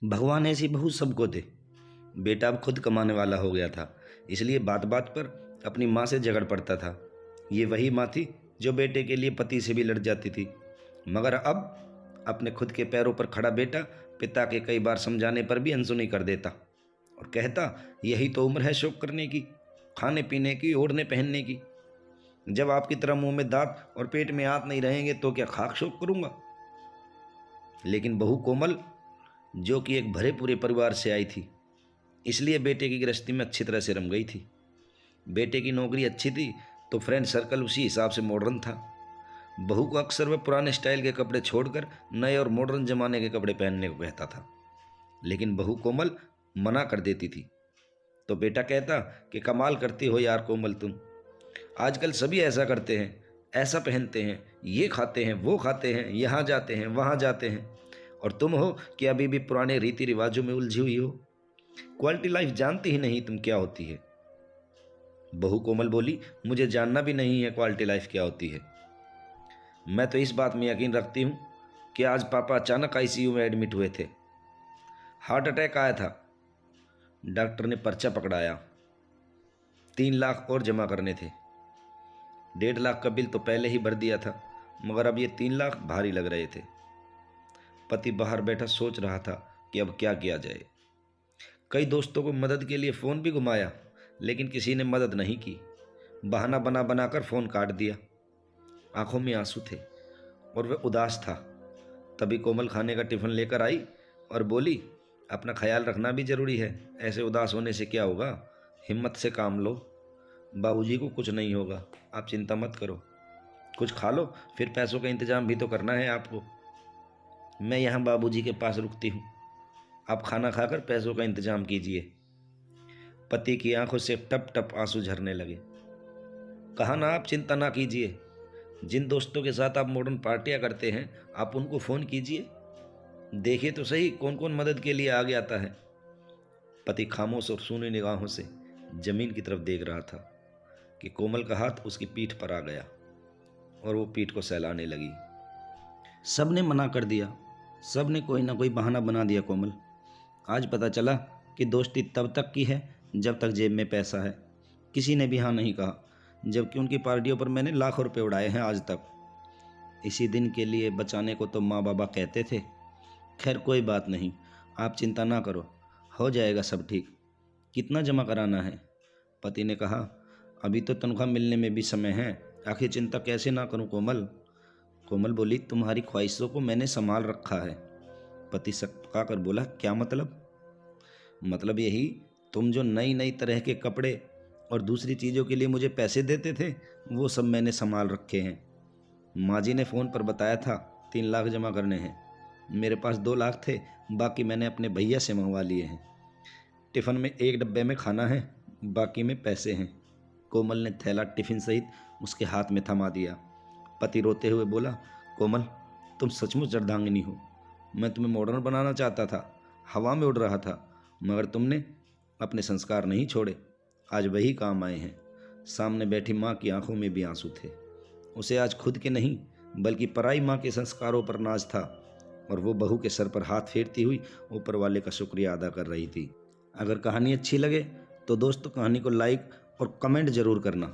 भगवान ऐसी बहू सबको दे। बेटा अब खुद कमाने वाला हो गया था, इसलिए बात बात पर अपनी माँ से झगड़ पड़ता था। ये वही माँ थी जो बेटे के लिए पति से भी लड़ जाती थी। मगर अब अपने खुद के पैरों पर खड़ा बेटा पिता के कई बार समझाने पर भी अनसुनी कर देता और कहता, यही तो उम्र है शौक करने की, खाने पीने की, ओढ़ने पहनने की। जब आपकी तरह मुंह में दांत और पेट में हाथ नहीं रहेंगे तो क्या खाक शौक करूंगा। लेकिन बहू कोमल, जो कि एक भरे पूरे परिवार से आई थी, इसलिए बेटे की गृहस्थी में अच्छी तरह से रम गई थी। बेटे की नौकरी अच्छी थी तो फ्रेंड सर्कल उसी हिसाब से मॉडर्न था। बहू को अक्सर वह पुराने स्टाइल के कपड़े छोड़कर नए और मॉडर्न जमाने के कपड़े पहनने को कहता था, लेकिन बहू कोमल मना कर देती थी। तो बेटा कहता कि कमाल करती हो यार कोमल तुम, आजकल सभी ऐसा करते हैं, ऐसा पहनते हैं, ये खाते हैं, वो खाते हैं, यहाँ जाते हैं, वहाँ जाते हैं, और तुम हो कि अभी भी पुराने रीति रिवाजों में उलझी हुई हो। क्वालिटी लाइफ जानती ही नहीं तुम क्या होती है। बहू कोमल बोली, मुझे जानना भी नहीं है क्वालिटी लाइफ क्या होती है। मैं तो इस बात में यकीन रखती हूँ कि आज पापा अचानक आईसीयू में एडमिट हुए थे, हार्ट अटैक आया था। डॉक्टर ने पर्चा पकड़ाया, 3 लाख और जमा करने थे। 1.5 लाख का बिल तो पहले ही भर दिया था, मगर अब ये 3 लाख भारी लग रहे थे। पति बाहर बैठा सोच रहा था कि अब क्या किया जाए। कई दोस्तों को मदद के लिए फ़ोन भी घुमाया, लेकिन किसी ने मदद नहीं की। बहाना बना बनाकर फ़ोन काट दिया। आंखों में आंसू थे और वह उदास था। तभी कोमल खाने का टिफ़िन लेकर आई और बोली, अपना ख्याल रखना भी ज़रूरी है, ऐसे उदास होने से क्या होगा, हिम्मत से काम लो। बाबूजी को कुछ नहीं होगा, आप चिंता मत करो। कुछ खा लो, फिर पैसों का इंतज़ाम भी तो करना है आपको। मैं यहाँ बाबूजी के पास रुकती हूँ, आप खाना खाकर पैसों का इंतज़ाम कीजिए। पति की आंखों से टप टप आंसू झरने लगे। कहा ना, आप चिंता ना कीजिए। जिन दोस्तों के साथ आप मॉडर्न पार्टियां करते हैं, आप उनको फ़ोन कीजिए, देखिए तो सही कौन कौन मदद के लिए आगे आता है। पति खामोश और सूनी निगाहों से जमीन की तरफ देख रहा था कि कोमल का हाथ उसकी पीठ पर आ गया और वो पीठ को सहलाने लगी। सब ने मना कर दिया, सब ने कोई ना कोई बहाना बना दिया। कोमल, आज पता चला कि दोस्ती तब तक की है जब तक जेब में पैसा है। किसी ने भी हाँ नहीं कहा, जबकि उनकी पार्टियों पर मैंने लाखों रुपए उड़ाए हैं आज तक। इसी दिन के लिए बचाने को तो माँ बाबा कहते थे। खैर कोई बात नहीं, आप चिंता ना करो, हो जाएगा सब ठीक। कितना जमा कराना है? पति ने कहा, अभी तो तनख्वाह मिलने में भी समय है, आखिर चिंता कैसे ना करूं कोमल। कोमल बोली, तुम्हारी ख्वाहिशों को मैंने संभाल रखा है। पति सकपका कर बोला, क्या मतलब? मतलब यही, तुम जो नई नई तरह के कपड़े और दूसरी चीज़ों के लिए मुझे पैसे देते थे, वो सब मैंने संभाल रखे हैं। माँ जी ने फ़ोन पर बताया था 3 लाख जमा करने हैं। मेरे पास 2 लाख थे, बाकी मैंने अपने भैया से मंगवा लिए हैं। टिफ़िन में 1 डब्बे में खाना है, बाकी में पैसे हैं। कोमल ने थैला टिफ़िन सहित उसके हाथ में थमा दिया। पति रोते हुए बोला, कोमल तुम सचमुच अर्धांगिनी हो। मैं तुम्हें मॉडर्न बनाना चाहता था, हवा में उड़ रहा था, मगर तुमने अपने संस्कार नहीं छोड़े। आज वही काम आए हैं। सामने बैठी माँ की आंखों में भी आंसू थे। उसे आज खुद के नहीं बल्कि पराई माँ के संस्कारों पर नाज था, और वो बहू के सर पर हाथ फेरती हुई ऊपर वाले का शुक्रिया अदा कर रही थी। अगर कहानी अच्छी लगे तो दोस्तों कहानी को लाइक और कमेंट ज़रूर करना।